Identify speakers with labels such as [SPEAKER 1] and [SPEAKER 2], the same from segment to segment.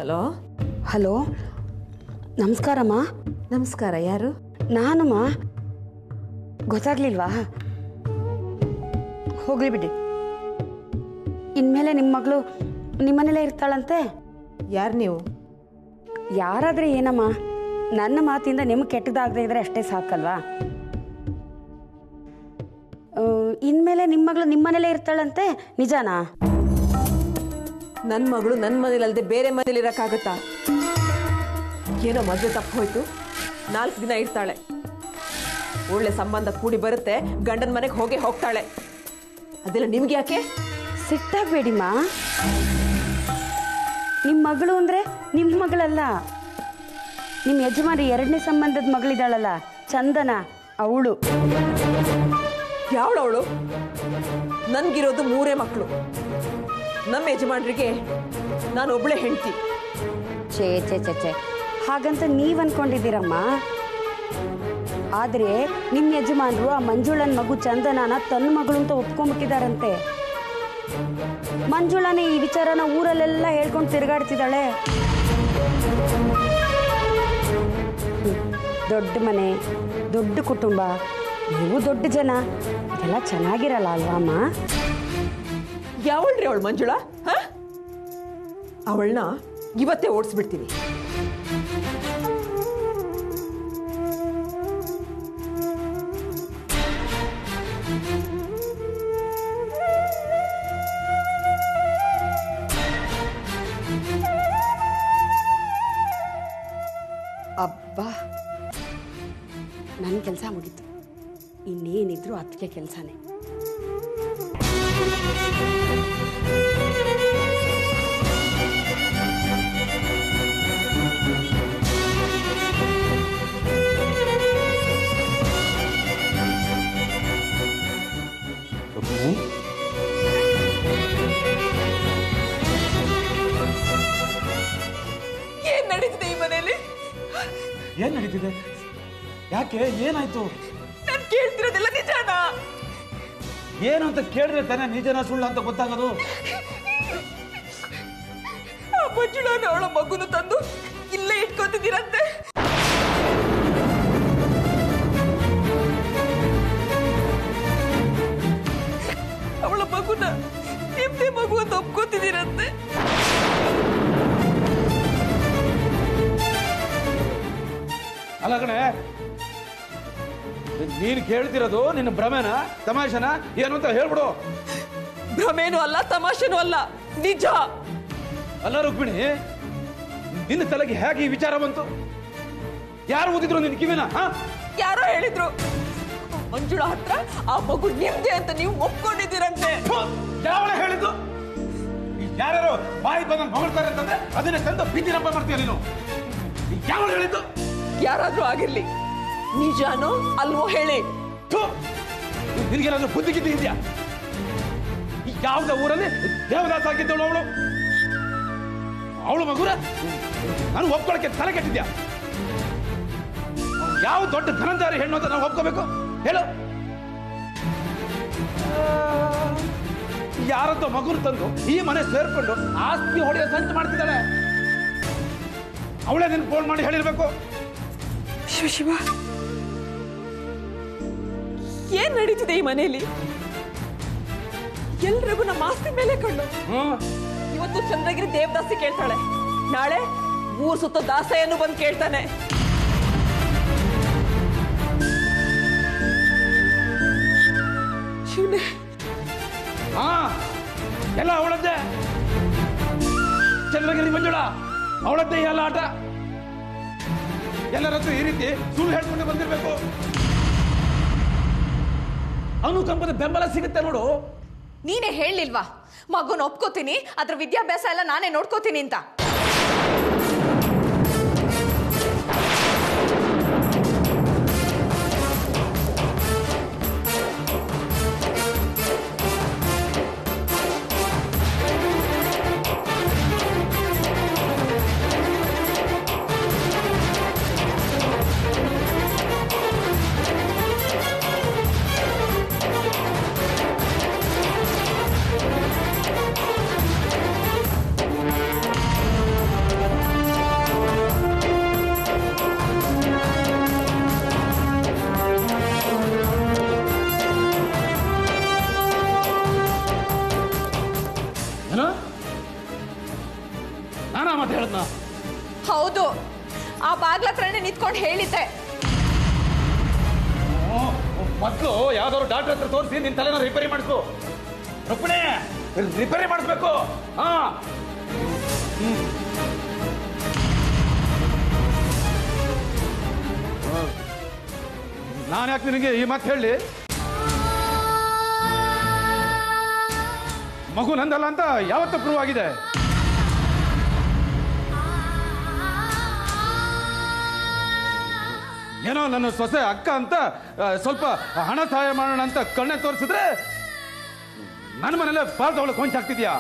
[SPEAKER 1] Hello
[SPEAKER 2] hello, ನಮಸ್ಕಾರಮ್ಮ.
[SPEAKER 1] ನಮಸ್ಕಾರ. ಯಾರು?
[SPEAKER 2] ನಾನಮ್ಮ. ಗೊತ್ತಾಗ್ಲಿಲ್ವಾ? ಹೋಗ್ಲಿ ಬಿಡಿ. ಇನ್ಮೇಲೆ ನಿಮ್ಮ ಮಗಳು ನಿಮ್ಮನೇಲೇ ಇರ್ತಾಳಂತೆ.
[SPEAKER 1] ಯಾರು ನೀವು?
[SPEAKER 2] ಯಾರಾದ್ರೆ ಏನಮ್ಮ, ನನ್ನ ಮಾತಿಂದ ನಿಮ್ಗೆ ಕೆಟ್ಟದಾಗದೇ ಇದ್ರೆ ಅಷ್ಟೇ ಸಾಕಲ್ವಾ? ಇನ್ಮೇಲೆ ನಿಮ್ಮ ಮಗಳು ನಿಮ್ಮನೇಲೇ ಇರ್ತಾಳಂತೆ, ನಿಜಾನಾ?
[SPEAKER 1] ನನ್ನ ಮಗಳು ನನ್ನ ಮನೇಲಲ್ಲದೆ ಬೇರೆ ಮನೇಲಿ ಇರೋಕ್ಕಾಗತ್ತಾ? ಏನೋ ಮದುವೆ ತಪ್ಪು ಹೋಯ್ತು, 4 ದಿನ ಇರ್ತಾಳೆ, ಒಳ್ಳೆ ಸಂಬಂಧ ಕೂಡಿ ಬರುತ್ತೆ, ಗಂಡನ ಮನೆಗೆ ಹೋಗ್ತಾಳೆ. ಅದೆಲ್ಲ ನಿಮ್ಗೆ ಯಾಕೆ?
[SPEAKER 2] ಸಿಟ್ಟಾಗಬೇಡಿಮ್ಮ. ನಿಮ್ಮ ಮಗಳು ಅಂದರೆ ನಿಮ್ಮ ಮಗಳಲ್ಲ, ನಿಮ್ಮ ಯಜಮಾನಿ 2ನೇ ಸಂಬಂಧದ ಮಗಳಿದ್ದಾಳಲ್ಲ, ಚಂದನ, ಅವಳು.
[SPEAKER 1] ಯಾವಳವಳು? ನನ್ಗಿರೋದು 3 ಮಕ್ಕಳು. ನಮ್ಮ ಯಜಮಾನ್ರಿಗೆ ನಾನು ಒಬ್ಳೆ ಹೆಂಡ್ತಿ.
[SPEAKER 2] ಛೇ ಛೇ ಛೇ ಛೇ, ಹಾಗಂತ ನೀವು ಅನ್ಕೊಂಡಿದ್ದೀರಮ್ಮ. ಆದರೆ ನಿಮ್ಮ ಯಜಮಾನರು ಆ ಮಂಜುಳನ ಮಗು ಚಂದನನ ತನ್ನ ಮಗಳು ಅಂತ ಒಪ್ಕೊಂಡ್ಬಿಟ್ಟಿದಾರಂತೆ. ಮಂಜುಳನೇ ಈ ವಿಚಾರನ ಊರಲ್ಲೆಲ್ಲ ಹೇಳ್ಕೊಂಡು ತಿರುಗಾಡ್ತಿದ್ದಾಳೆ. ದೊಡ್ಡ ಮನೆ, ದೊಡ್ಡ ಕುಟುಂಬ, ನೀವು ದೊಡ್ಡ ಜನ, ಇದೆಲ್ಲ ಚೆನ್ನಾಗಿರಲ್ಲ ಅಲ್ವಾ ಅಮ್ಮ?
[SPEAKER 1] ಯಾವಳ್ರಿ ಅವಳು ಮಂಜುಳಾ? ಅವಳನ್ನ ಇವತ್ತೇ ಓಡಿಸ್ಬಿಡ್ತೀನಿ.
[SPEAKER 2] ಅಬ್ಬಾ, ನನ್ನ ಕೆಲಸ ಮುಗೀತು. ಇನ್ನೇನಿದ್ರು ಅದಕ್ಕೆ ಕೆಲಸನೇ.
[SPEAKER 1] ಏನ್ ನಡೀತಿದೆ ಈ ಮನೆಯಲ್ಲಿ?
[SPEAKER 3] ಏನ್ ನಡೀತಿದೆ? ಯಾಕೆ? ಏನಾಯ್ತು?
[SPEAKER 1] ನಾನು ಕೇಳ್ತಿರೋದೆಲ್ಲ ನಿಜಾನಾ?
[SPEAKER 3] ಏನು ಅಂತ ಕೇಳಿದ್ರೆ ತಾನೇ ನಿಜನ ಸುಳ್ಳು ಅಂತ ಗೊತ್ತಾಗೋದು.
[SPEAKER 1] ಆ ಮಂಜುಳಾನ ಅವಳ ಮಗುನು ತಂದು ಇಲ್ಲೇ ಇಟ್ಕೊತಿದ್ದೀರಂತೆ. ಅವಳ ಮಗುನ ನಿಮ್ದೇ ಮಗು ಅಂತ ಒಪ್ಕೋತಿದ್ದೀರಂತೆ.
[SPEAKER 3] ಅಲ್ಲ ಕಣೆ, ನೀನು ಕೇಳ್ತಿರೋದು ನಿನ್ನ ಭ್ರಮೆನ, ತಮಾಷೆನ, ಏನು ಅಂತ ಹೇಳ್ಬಿಡು.
[SPEAKER 1] ಭ್ರಮೇನೂ ಅಲ್ಲ, ತಮಾಷೆನೂ ಅಲ್ಲ, ನಿಜ.
[SPEAKER 3] ಅಲ್ಲ ರುಕ್ಮಿಣಿ, ನಿನ್ನ ತಲೆಗೆ ಹೇಗೆ ಈ ವಿಚಾರ ಬಂತು? ಯಾರು ಓದಿದ್ರು ನಿನ್ನ ಕಿವಿನ?
[SPEAKER 1] ಯಾರೋ ಹೇಳಿದ್ರು ಮಂಜುಳಾ ಹತ್ರ ಆ ಮಗು ನಿಮ್ದೆ ಅಂತ ನೀವು ಒಪ್ಕೊಂಡಿದ್ದೀರಂತೆ.
[SPEAKER 3] ಯಾವಳ ಹೇಳಿದ್ದು? ಯಾರು ಬಾಯಿ ಬಂದಂಗೆ ಹೊಗಳ್ತಾರೆ ಅಂತಂದ್ರೆ ಅದನ್ನ ತಂದು ಬೀದಿ ನಂಬ ಮಾಡ್ತೀಯ ನೀನು? ಯಾವಳು ಹೇಳಿದ್ದು?
[SPEAKER 1] ಯಾರಾದ್ರೂ ಆಗಿರ್ಲಿ, ನಿಜಾನೋ ಅಲ್ವೋ ಹೇಳಿ.
[SPEAKER 3] ನಿನಗೇನಾದ್ರೂ ಬುದ್ಧಿಗಿದ್ದು ಇದೆಯಾ? ಯಾವ್ದ ಊರಲ್ಲಿ ದೇವದಾಸ ಆಗಿದ್ದವಳು ಅವಳು? ಅವಳು ಮಗುರ ನಾನು ಒಪ್ಕೊಳಕ್ಕೆ ತಲೆ ಕೆಟ್ಟಿದ್ಯಾ? ಯಾವ ದೊಡ್ಡ ಧನಂದಾರಿ ಹೆಣ್ಣು ಅಂತ ನಾವು ಒಪ್ಕೋಬೇಕು ಹೇಳು? ಯಾರದ್ದೋ ಮಗುರು ತಂದು ಈ ಮನೆ ಸೇರ್ಕೊಂಡು ಆಸ್ತಿ ಹೊಡೆಯೋ ಸಂಚು ಮಾಡ್ತಿದ್ದಾಳೆ. ಅವಳೇ ನಿನ್ ಫೋನ್ ಮಾಡಿ ಹೇಳಿರ್ಬೇಕು.
[SPEAKER 1] ಶಿವ ಶಿವ, ಏನ್ ನಡೀತಿದೆ ಈ ಮನೆಯಲ್ಲಿ? ಎಲ್ರಿಗೂ ನಮ್ಮ ಆಸ್ತಿ ಮೇಲೆ ಕಣ್ಣು. ಇವತ್ತು ಚಂದ್ರಗಿರಿ ದೇವದಾಸಿ ಕೇಳ್ತಾಳೆ, ನಾಳೆ ಊರ್ ಸುತ್ತ ದಾಸಯ್ಯನು ಬಂದು ಕೇಳ್ತಾನೆ. ಶಿವನೇ,
[SPEAKER 3] ಎಲ್ಲ ಅವಳದ್ದೇ. ಚಂದ್ರಗಿರಿ ಮಂಜುಳಾ ಅವಳದ್ದೇ ಎಲ್ಲ ಆಟ. ಎಲ್ಲರದ್ದು ಈ ರೀತಿ ಸುಳ್ಳು ಹೇಳ್ಕೊಂಡು ಬಂದಿರ್ಬೇಕು. ಅನುಕಂಪದ ಬೆಂಬಲ ಸಿಗುತ್ತೆ ನೋಡು.
[SPEAKER 4] ನೀನೇ ಹೇಳಿಲ್ವಾ ಮಗುನ ಒಪ್ಕೋತೀನಿ, ಅದ್ರ ವಿದ್ಯಾಭ್ಯಾಸ ಎಲ್ಲ ನಾನೇ ನೋಡ್ಕೋತೀನಿ ಅಂತ?
[SPEAKER 3] ಮಾತು ಹೇಳದ್ನ?
[SPEAKER 4] ಹೌದು, ಆ ಬಾಗ್ಲ ಹತ್ರನೇ ನಿಂತ್ಕೊಂಡು ಹೇಳಿದ್ದೆ.
[SPEAKER 3] ಮೊದಲು ಯಾವ್ದಾದ್ರು ಡಾಕ್ಟರ್ ಹತ್ರ ತೋರಿಸಿ ನಿನ್ ತಲೆನ ರಿಪೇರಿ ಮಾಡಿಸು. ರುಕ್ಮಿಣಿ, ರಿಪೇರಿ ಮಾಡಿಸ್ಬೇಕು. ಹಾ, ನಾನು ಯಾಕೆ ನಿನಗೆ ಈ ಮಾತು ಹೇಳಿ? ಮಗು ನಂದಲ್ಲ ಅಂತ ಯಾವತ್ತೂ ಪ್ರೂವ್ ಆಗಿದೆ. ಏನೋ ನನ್ನ ಸೊಸೆ ಅಕ್ಕ ಅಂತ ಸ್ವಲ್ಪ ಹಣ ಸಹಾಯ ಮಾಡೋಣ ಅಂತ ಕಣ್ಣೆ ತೋರಿಸಿದ್ರೆ ನನ್ನ ಮನೇಲೆ ಬಾಳ್ ತಗೊಳಕ್ ಕೊಂಚಾಗ್ತಿದ್ಯಾ?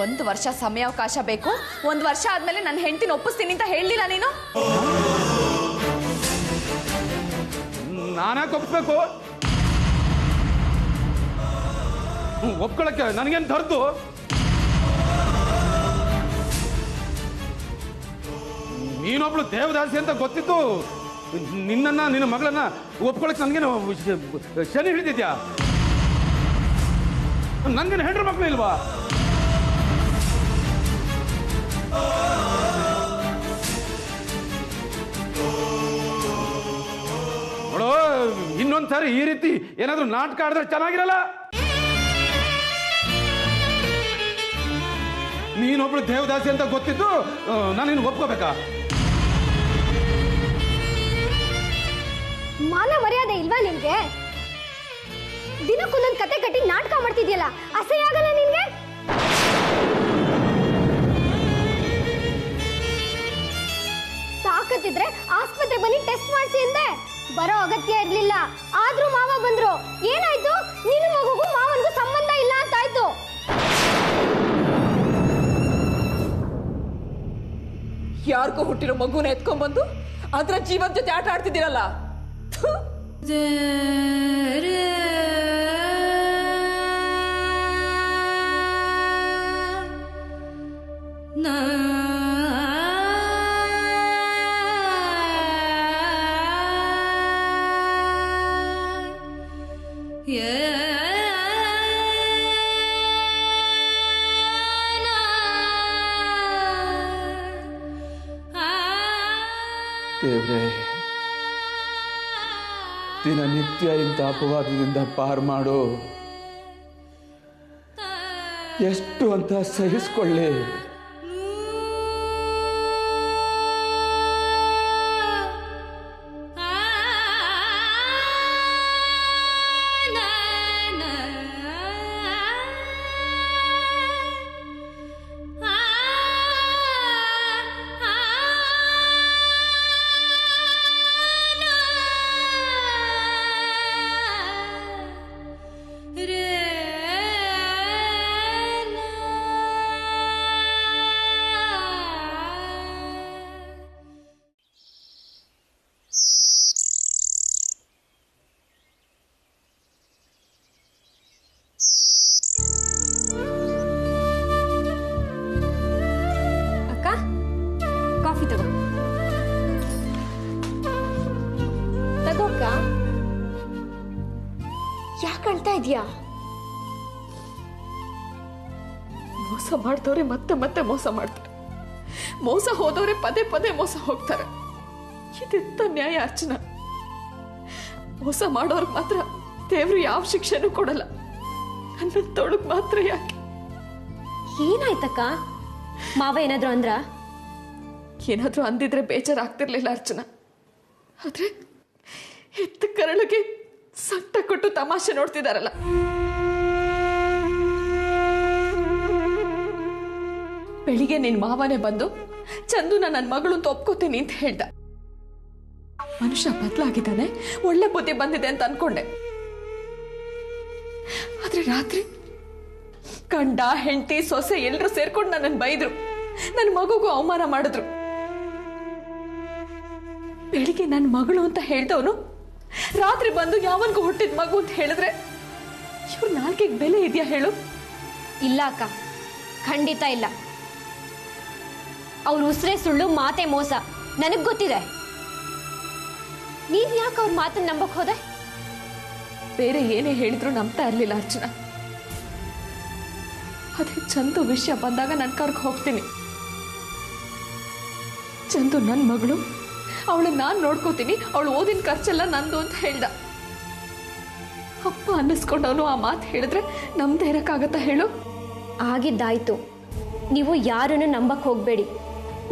[SPEAKER 4] 1 ವರ್ಷ ಸಮಯಾವಕಾಶ ಬೇಕು. 1 ವರ್ಷ ಆದ್ಮೇಲೆ ನನ್ನ ಹೆಂಡತಿನ ಒಪ್ಪಿಸ್ತೀನಿ ಅಂತ ಹೇಳಿಲ್ಲ ನೀನು?
[SPEAKER 3] ನಾನ್ಯಾಕೆ ಒಪ್ಸ್ಬೇಕು? ಒಪ್ಕೊಳಕ್ಕೆ ನನಗೇನು ತರ್ದು? ನೀನೊಬ್ಳು ದೇವದಾಸಿ ಅಂತ ಗೊತ್ತಿದ್ದು ನಿನ್ನ ಮಗಳನ್ನ ಒಪ್ಕೊಳಕ್ಕೆ ನನಗೇನು ಶನಿ ಹಿಡಿದಿದ್ಯಾ? ನನ್ಗೇನು ಹೆಂಡ್ರ ಮಕ್ಕಳು ಇಲ್ವಾ? ನೋಡೋ, ಇನ್ನೊಂದ್ಸಾರಿ ಈ ರೀತಿ ಏನಾದ್ರೂ ನಾಟಕ ಆಡಿದ್ರೆ ಚೆನ್ನಾಗಿರಲ್ಲ. ನೀನೊಬ್ಳು ದೇವದಾಸಿ ಅಂತ ಗೊತ್ತಿದ್ದು ನಾನು ಇನ್ನು ಒಪ್ಕೋಬೇಕಾ?
[SPEAKER 5] ಮಾನ ಮರ್ಯಾದೆ ಇಲ್ವಾ ನಿನ್ಗೆ? ದಿನಕ್ಕೊಂದೊಂದು ಕತೆ ಕಟ್ಟಿ ನಾಟಕ ಮಾಡ್ತಿದ್ಯಲ್ಲ, ಅಸಹ್ಯ ಆಗಲ್ಲ ನಿನ್ಗೆ? ತಾಕತ್ತಿದ್ರೆ ಆಸ್ಪತ್ರೆ ಬನ್ನಿ ಟೆಸ್ಟ್ ಮಾಡಿಸಿ ಅಂದೆ. ಬರೋ ಅಗತ್ಯ ಇರ್ಲಿಲ್ಲ, ಆದ್ರೂ ಮಾವ ಬಂದ್ರು. ಏನಾಯ್ತು? ನಿನ್ನ ಮಗುಗೂ ಮಾವನಿಗೂ ಸಂಬಂಧ ಇಲ್ಲ ಅಂತಾಯ್ತು.
[SPEAKER 1] ಯಾರಿಗೂ ಹುಟ್ಟಿರೋ ಮಗುನ ಎತ್ಕೊಂಡ್ಬಂದು ಅದ್ರ ಜೀವದ ಜೊತೆ ಆಟ ಆಡ್ತಿದ್ದೀರಲ್ಲ.
[SPEAKER 6] ದೇವ್ರೆ, ದಿನನಿತ್ಯ ಇಂಥ ಅಪವಾದದಿಂದ ಪಾರು ಮಾಡು. ಎಷ್ಟು ಅಂತ ಸಹಿಸ್ಕೊಳ್ಳಿ.
[SPEAKER 5] ಯಾಕೆ ಅಳ್ತಾ ಇದೀಯಾ?
[SPEAKER 1] ಮೋಸ ಮಾಡ್ದವ್ರೆ ಮತ್ತೆ ಮತ್ತೆ ಮೋಸ ಮಾಡ್ತಾರೆ, ಮೋಸ ಹೋದವ್ರೆ ಪದೇ ಪದೇ ಮೋಸ ಹೋಗ್ತಾರೆ. ಇದೆಂತ ನ್ಯಾಯ ಅರ್ಚನಾ? ಮೋಸ ಮಾಡೋರ್ಗೆ ಮಾತ್ರ ದೇವ್ರು ಯಾವ ಶಿಕ್ಷೆನೂ ಕೊಡಲ್ಲ, ನನ್ನಂತೊಳಗ್ ಮಾತ್ರ ಯಾಕೆ?
[SPEAKER 5] ಏನಾಯ್ತಕ್ಕ? ಮಾವ ಏನಾದ್ರು ಅಂದ್ರ?
[SPEAKER 1] ಏನಾದ್ರೂ ಅಂದಿದ್ರೆ ಬೇಜಾರಾಗ್ತಿರ್ಲಿಲ್ಲ ಅರ್ಚನಾ. ಆದ್ರೆ ಎತ್ತ ಕರಳಿಗೆ ಸಟ್ಟ ಕೊಟ್ಟು ತಮಾಷೆ ನೋಡ್ತಿದಾರಲ್ಲ. ಬೆಳಿಗ್ಗೆ ನಿನ್ ಮಾವನೇ ಬಂದು ಚಂದುನ ನನ್ನ ಮಗಳು ಅಂತ ಒಪ್ಕೋತೀನಿ ಅಂತ ಹೇಳ್ದ. ಮನುಷ್ಯ ಬದಲಾಗಿದ್ದಾನೆ, ಒಳ್ಳೆ ಬುದ್ಧಿ ಬಂದಿದೆ ಅಂತ ಅನ್ಕೊಂಡೆ. ಆದ್ರೆ ರಾತ್ರಿ ಗಂಡ ಹೆಂಡತಿ ಸೊಸೆ ಎಲ್ರು ಸೇರ್ಕೊಂಡು ನನ್ನನ್ನು ಬೈದ್ರು, ನನ್ನ ಮಗುಗೂ ಅವಮಾನ ಮಾಡಿದ್ರು. ಬೆಳಿಗ್ಗೆ ನನ್ನ ಮಗಳು ಅಂತ ಹೇಳ್ದವನು ರಾತ್ರಿ ಬಂದು ಯಾವನ್ಗೂ ಹುಟ್ಟಿದ ಮಗು ಅಂತ ಹೇಳಿದ್ರೆ ಇವ್ರ ನಾಲ್ಕಿಗೆ ಬೆಲೆ ಇದೆಯಾ ಹೇಳು?
[SPEAKER 5] ಇಲ್ಲ ಅಕ್ಕ, ಖಂಡಿತ ಇಲ್ಲ. ಅವ್ರ ಉಸಿರೇ ಸುಳ್ಳು, ಮಾತೆ ಮೋಸ, ನನಗ್ ಗೊತ್ತಿದೆ. ನೀನ್ ಯಾಕೆ ಅವ್ರ ಮಾತನ್ನ ನಂಬಕ್ ಹೋದೆ?
[SPEAKER 1] ಬೇರೆ ಏನೇ ಹೇಳಿದ್ರು ನಂಬ್ತಾ ಇರ್ಲಿಲ್ಲ ಅರ್ಚನಾ. ಅದೇ ಚಂದು ವಿಷಯ ಬಂದಾಗ ನಾನು ಕರ್ಗೆ ಹೋಗ್ತೀನಿ.
[SPEAKER 4] ಚಂದು ನನ್ನ ಮಗಳು, ಅವಳು ನಾನು ನೋಡ್ಕೋತೀನಿ, ಅವಳು ಓದಿನ ಖರ್ಚೆಲ್ಲ ನಂದು ಅಂತ ಹೇಳ್ದ. ಅಪ್ಪ ಅನ್ನಿಸ್ಕೊಂಡವನು ಆ ಮಾತು ಹೇಳಿದ್ರೆ ನಮ್ದೇ ಇರಕ್ಕಾಗತ್ತಾ ಹೇಳು?
[SPEAKER 5] ಆಗಿದ್ದಾಯ್ತು. ನೀವು ಯಾರನ್ನು ನಂಬಕ್ ಹೋಗ್ಬೇಡಿ.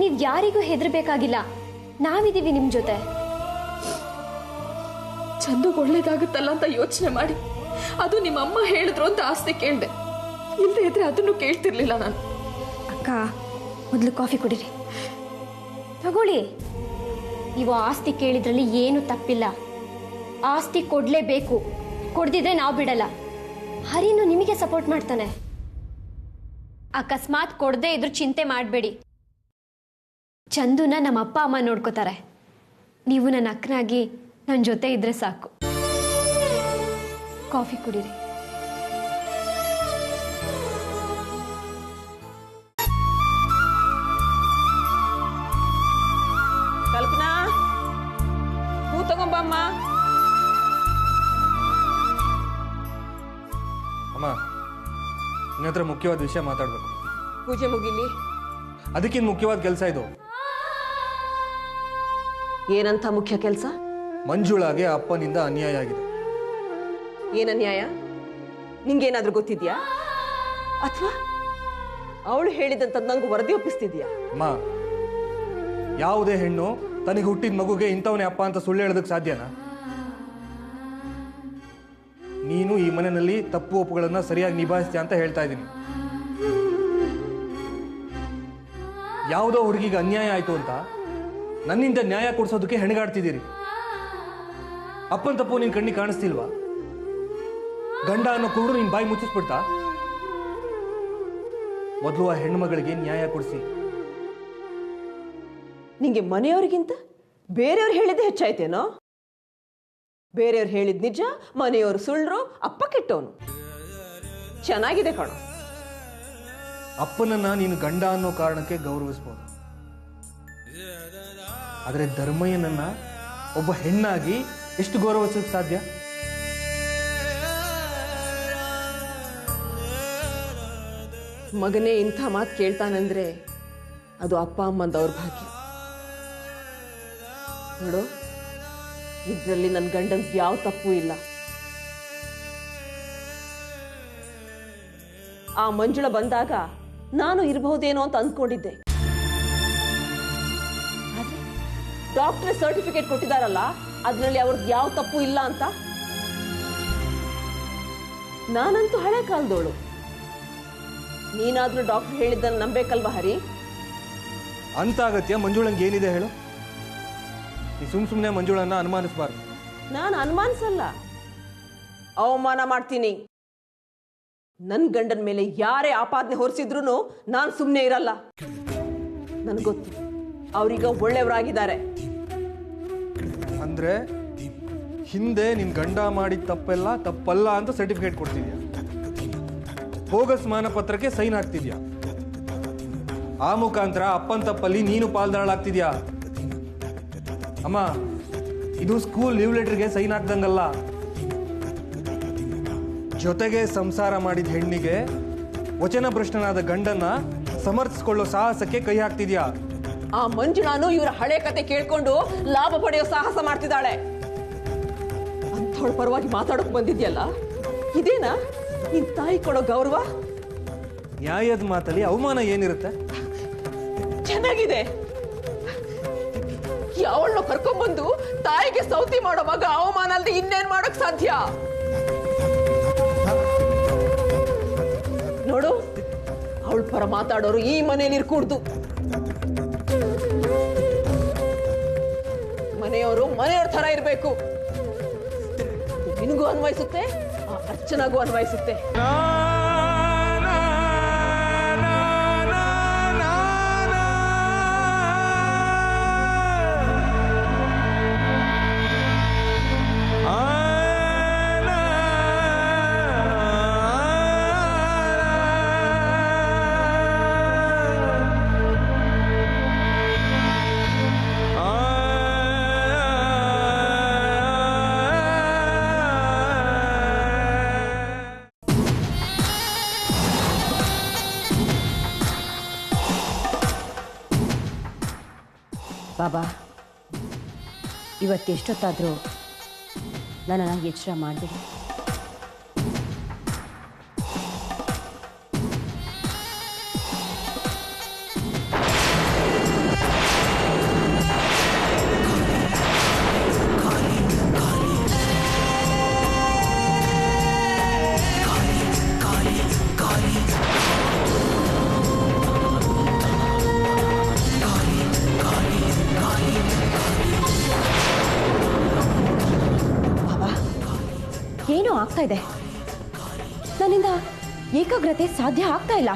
[SPEAKER 5] ನೀವು ಯಾರಿಗೂ ಹೆದರ್ಬೇಕಾಗಿಲ್ಲ. ನಾವಿದ್ದೀವಿ ನಿಮ್ಮ ಜೊತೆ.
[SPEAKER 4] ಚಂದುಗೆ ಒಳ್ಳೇದಾಗುತ್ತಲ್ಲ ಅಂತ ಯೋಚನೆ ಮಾಡಿ ಅದು ನಿಮ್ಮ ಅಮ್ಮ ಹೇಳಿದ್ರು ಅಂತ ಆಸ್ತಿ ಕೇಳಿದೆ. ಇಲ್ಲದೆ ಇದ್ರೆ ಅದನ್ನು ಕೇಳ್ತಿರ್ಲಿಲ್ಲ ನಾನು.
[SPEAKER 5] ಅಕ್ಕ, ಮೊದಲು ಕಾಫಿ ಕುಡೀರಿ. ತಗೊಳ್ಳಿ. ನೀವು ಆಸ್ತಿ ಕೇಳಿದ್ರಲ್ಲಿ ಏನು ತಪ್ಪಿಲ್ಲ. ಆಸ್ತಿ ಕೊಡಲೇಬೇಕು. ಕೊಡ್ದಿದ್ರೆ ನಾವು ಬಿಡಲ್ಲ. ಹರಿನು ನಿಮಗೆ ಸಪೋರ್ಟ್ ಮಾಡ್ತಾನೆ. ಅಕಸ್ಮಾತ್ ಕೊಡದೇ ಇದ್ರೂ ಚಿಂತೆ ಮಾಡಬೇಡಿ. ಚಂದುನ ನಮ್ಮ ಅಪ್ಪ ಅಮ್ಮ ನೋಡ್ಕೋತಾರೆ. ನೀವು ನನ್ನ ಅಕ್ಕನಾಗಿ ನನ್ನ ಜೊತೆ ಇದ್ರೆ ಸಾಕು. ಕಾಫಿ ಕುಡೀರಿ.
[SPEAKER 1] ಕಲ್ಪನಾ, ಹೂ ತಗೊಂಬಮ್ಮ.
[SPEAKER 7] ಅಮ್ಮ, ನಿನ್ನ ಹತ್ರ ಮುಖ್ಯವಾದ ವಿಷಯ ಮಾತಾಡಬೇಕು.
[SPEAKER 1] ಪೂಜೆ ಮುಗಿಲಿ.
[SPEAKER 7] ಅದಕ್ಕಿಂತ ಮುಖ್ಯವಾದ ಕೆಲಸ ಇದು.
[SPEAKER 1] ಏನಂತ ಮುಖ್ಯ ಕೆಲಸ?
[SPEAKER 7] ಮಂಜುಳಾಗೆ ಅಪ್ಪನಿಂದ ಅನ್ಯಾಯ ಆಗಿದೆ.
[SPEAKER 1] ಏನ್ ಅನ್ಯಾಯ? ನಿಂಗೇನಾದ್ರೂ ಗೊತ್ತಿದ್ಯಾ? ಅಥವಾ ಅವಳು ಹೇಳಿದಂತ ನಂಗೆ ವರದಿ ಒಪ್ಪಿಸ್ತಿದ್ಯಾ?
[SPEAKER 7] ಅಮ್ಮ, ಯಾವುದೇ ಹೆಣ್ಣು ತನಗೆ ಹುಟ್ಟಿದ ಮಗುಗೆ ಇಂಥವನೇ ಅಪ್ಪ ಅಂತ ಸುಳ್ಳು ಹೇಳೋದಕ್ಕೆ ಸಾಧ್ಯನಾ? ನೀನು ಈ ಮನೆಯಲ್ಲಿ ತಪ್ಪು ಒಪ್ಪುಗಳನ್ನ ಸರಿಯಾಗಿ ನಿಭಾಯಿಸ್ತೀಯ ಅಂತ ಹೇಳ್ತಾ ಇದ್ದೀನಿ. ಯಾವುದೋ ಹುಡುಗಿಗೆ ಅನ್ಯಾಯ ಆಯ್ತು ಅಂತ ನನ್ನಿಂದ ನ್ಯಾಯ ಕೊಡಿಸೋದಕ್ಕೆ ಹೆಣಗಾಡ್ತಿದ್ದೀರಿ. ಅಪ್ಪನ ತಪ್ಪು ನಿನ್ ಕಣ್ಣಿಗೆ ಕಾಣಿಸ್ತಿಲ್ವಾ? ಗಂಡ ಅನ್ನೋ ಕುರುಡು ನಿನ್ ಬಾಯಿ ಮುಚ್ಚಿಸ್ಬಿಡ್ತಾ? ಮೊದಲು ಆ ಹೆಣ್ಮಗಳಿಗೆ ನ್ಯಾಯ ಕೊಡಿಸಿ.
[SPEAKER 1] ನಿಂಗೆ ಮನೆಯವರಿಗಿಂತ ಬೇರೆಯವ್ರು ಹೇಳಿದ್ದೆ ಹೆಚ್ಚಾಯ್ತೇನೋ? ಬೇರೆಯವ್ರು ಹೇಳಿದ್ ನಿಜ, ಮನೆಯವರು ಸುಳ್ಳು, ಅಪ್ಪ ಕೆಟ್ಟವನು. ಚೆನ್ನಾಗಿದೆ ಕಣೋ.
[SPEAKER 7] ಅಪ್ಪನನ್ನ ನೀನು ಗಂಡ ಅನ್ನೋ ಕಾರಣಕ್ಕೆ ಗೌರವಿಸ್ಬೋದು, ಆದರೆ ಧರ್ಮಯ್ಯನನ್ನ ಒಬ್ಬ ಹೆಣ್ಣಾಗಿ ಎಷ್ಟು ಗೌರವಿಸೋಕೆ ಸಾಧ್ಯ?
[SPEAKER 1] ಮಗನೇ ಇಂಥ ಮಾತು ಕೇಳ್ತಾನಂದ್ರೆ ಅದು ಅಪ್ಪ ಅಮ್ಮಂದ ದೌರ್ಭಾಗ್ಯ. ನೋಡು, ಇದ್ರಲ್ಲಿ ನನ್ನ ಗಂಡನ್ ಯಾವ ತಪ್ಪು ಇಲ್ಲ. ಆ ಮಂಜುಳ ಬಂದಾಗ ನಾನು ಇರಬಹುದೇನೋ ಅಂತ ಅಂದ್ಕೊಂಡಿದ್ದೆ. ಆದ್ರೆ ಡಾಕ್ಟರ್ ಸರ್ಟಿಫಿಕೇಟ್ ಕೊಟ್ಟಿದಾರಲ್ಲ, ಅದ್ರಲ್ಲಿ ಅವ್ರದ್ದು ಯಾವ ತಪ್ಪು ಇಲ್ಲ ಅಂತ. ನಾನಂತೂ ಹಳೆ ಕಾಲದೋಳು. ನೀನಾದ್ರೂ ಡಾಕ್ಟರ್ ಹೇಳಿದ್ದನ್ನು ನಂಬೇಕಲ್ವಾ ಹರಿ?
[SPEAKER 7] ಅಂತ ಅಗತ್ಯ ಮಂಜುಳಂಗೆ ಏನಿದೆ ಹೇಳು? ನೀ ಸುಮ್ಮನೆ ಮಂಜುಳನ್ನ ಅನುಮಾನಿಸಬಾರ್ದು.
[SPEAKER 1] ನಾನು ಅನುಮಾನಿಸಲ್ಲ, ಅವಮಾನ ಮಾಡ್ತೀನಿ. ನನ್ನ ಗಂಡನ ಮೇಲೆ ಯಾರೇ ಆಪಾದನೆ ಹೊರಿಸಿದ್ರು ನಾನು ಸುಮ್ಮನೆ ಇರಲ್ಲ. ನನಗೊತ್ತು, ಅವರೀಗ ಒಳ್ಳೆಯವರಾಗಿದ್ದಾರೆ.
[SPEAKER 7] ಅಂದ್ರೆ ಹಿಂದೆ ನಿನ್ ಗಂಡ ಮಾಡಿದ ತಪ್ಪೆಲ್ಲ ತಪ್ಪಲ್ಲ ಅಂತ ಸರ್ಟಿಫಿಕೇಟ್ ಕೊಡ್ತಿದ್ಯಾ, ಬೋಗಸ್ ಮಾನ ಪತ್ರಕ್ಕೆ ಸೈನ್ ಹಾಕ್ತಿದ್ಯಾ. ಆ ಮುಖಾಂತರ ಅಪ್ಪನ ತಪ್ಪಲ್ಲಿ ನೀನು ಪಾಲ್ದಾಳಾಗ್ತಿದ್ಯಾ. ಅಮ್ಮ, ಇದು ಸ್ಕೂಲ್ ಲೀವ್ ಲೆಟರ್ಗೆ ಸೈನ್ ಹಾಕ್ದಂಗಲ್ಲ. ಜೊತೆಗೆ ಸಂಸಾರ ಮಾಡಿದ ಹೆಣ್ಣಿಗೆ ವಚನ ಭ್ರಷ್ಟನಾದ ಗಂಡನ್ನ ಸಮರ್ಥಿಸಿಕೊಳ್ಳೋ ಸಾಹಸಕ್ಕೆ ಕೈ ಹಾಕ್ತಿದ್ಯಾ.
[SPEAKER 1] ಆ ಮಂಜುಳಾನು ಇವರ ಹಳೆ ಕತೆ ಕೇಳ್ಕೊಂಡು ಲಾಭ ಪಡೆಯೋ ಸಾಹಸ ಮಾಡ್ತಿದ್ದಾಳೆ. ಅಂಥವಳ ಪರವಾಗಿ ಮಾತಾಡೋಕ್ ಬಂದಿದ್ಯಲ್ಲ, ಇದೇನಾ ನಿನ್ ತಾಯಿ ಕೊಡೋ ಗೌರವ?
[SPEAKER 7] ನ್ಯಾಯದ ಮಾತಲ್ಲಿ ಅವಮಾನ ಏನಿರುತ್ತೆ?
[SPEAKER 1] ಚೆನ್ನಾಗಿದೆ. ಯಾವಳನ್ನ ಕರ್ಕೊಂಡ್ಬಂದು ತಾಯಿಗೆ ಸೌತಿ ಮಾಡೋ ಮಗ ಅವಮಾನ ಅಲ್ದೆ ಇನ್ನೇನ್ ಮಾಡೋಕ್ ಸಾಧ್ಯ? ನೋಡು, ಅವಳ ಪರ ಮಾತಾಡೋರು ಈ ಮನೇಲಿ ಇರ್ಕೂಡ್ದು. ಮನೆಯವ್ರ ತರ ಇರ್ಬೇಕು. ನಿನಗೂ ಅನ್ವಯಿಸುತ್ತೆ, ಆ ಅರ್ಚನಾಗೂ ಅನ್ವಯಿಸುತ್ತೆ.
[SPEAKER 2] ಬಾಬಾ ಇವತ್ತೆಷ್ಟೊತ್ತಾದರೂ ನನ್ನನ್ನು ಎಚ್ಚರ ಮಾಡಿಬಿಡಿ. ಏನೋ ಆಗ್ತಾ ಇದೆ, ನನ್ನಿಂದ ಏಕಾಗ್ರತೆ ಸಾಧ್ಯ ಆಗ್ತಾ ಇಲ್ಲ.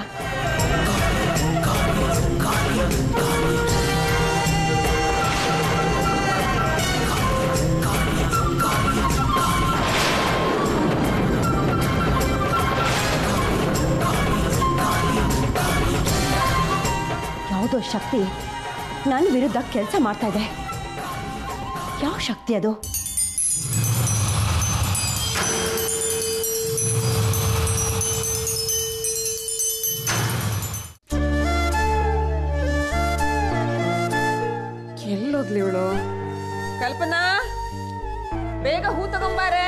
[SPEAKER 2] ಯಾವುದೋ ಶಕ್ತಿ ನನ್ನ ವಿರುದ್ಧ ಕೆಲಸ ಮಾಡ್ತಾ ಇದೆ. ಯಾವ ಶಕ್ತಿ ಅದು?
[SPEAKER 1] ಎಲ್ಲೋದ್ಲಿ ಇವಳು? ಕಲ್ಪನಾ, ಬೇಗ ಹೂ ತಗೊಂಬಾರೆ.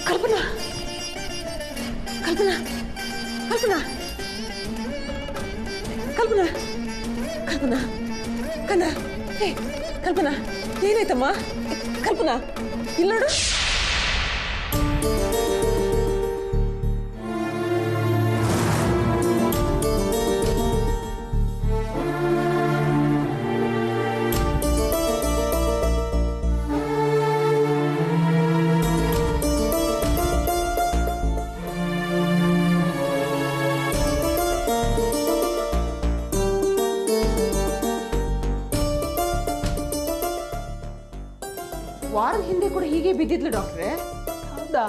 [SPEAKER 1] ಕಲ್ಪನಾ, ಕಲ್ಪನಾ, ಕಲ್ಪನಾ, ಕಲ್ಪನಾ, ಕಲ್ಪನಾ, ಕಲ್ಪನಾ, ಹೇ ಕಲ್ಪನಾ, ಏನಾಯ್ತಮ್ಮ? ಕಲ್ಪನಾ, ಇಲ್ಲಿ ನೋಡು. ವಾರದ ಹಿಂದೆ ಕೂಡ ಹೀಗೆ ಬಿದ್ದಿದ್ಲು ಡಾಕ್ಟ್ರೆ.
[SPEAKER 8] ಹೌದಾ?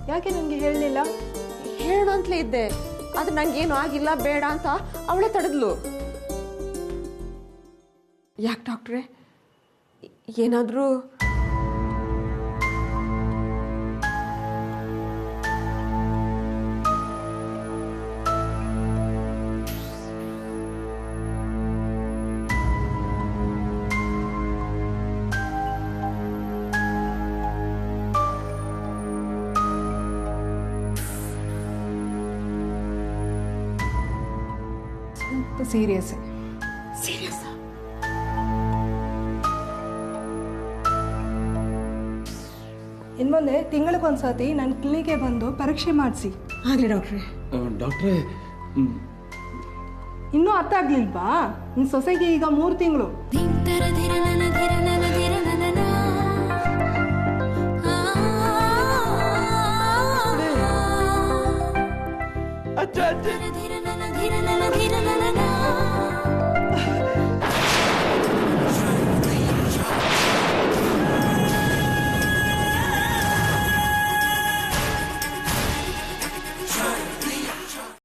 [SPEAKER 8] ಯಾಕೆ ನನಗೆ ಹೇಳಲಿಲ್ಲ?
[SPEAKER 1] ಹೇಳು ಅಂತಲೇ ಇದ್ದೆ, ಆದ್ರೆ ನಂಗೇನು ಆಗಿಲ್ಲ, ಬೇಡ ಅಂತ ಅವಳೇ ತಡೆದ್ಲು. ಯಾಕೆ ಡಾಕ್ಟ್ರೆ, ಏನಾದರೂ?
[SPEAKER 8] ಸೀರಿಯಸ್.
[SPEAKER 1] ಸೀರಿಯಸ್?
[SPEAKER 8] ಇನ್ಮುಂದೆ ತಿಂಗಳಿಗೊಂದ್ಸತಿ ನನ್ನ ಕ್ಲಿನಿಕ್ಗೆ ಬಂದು ಪರೀಕ್ಷೆ ಮಾಡಿಸಿ.
[SPEAKER 1] ಆಗಲಿ ಡಾಕ್ಟ್ರೆ.
[SPEAKER 6] ಡಾಕ್ಟ್ರೇ,
[SPEAKER 8] ಇನ್ನೂ ಅರ್ಥ ಆಗ್ಲಿಲ್ವಾ? ನಿನ್ನ ಸೊಸೆಗೆ ಈಗ 3 ತಿಂಗಳು.
[SPEAKER 6] ಅಜ್ಜ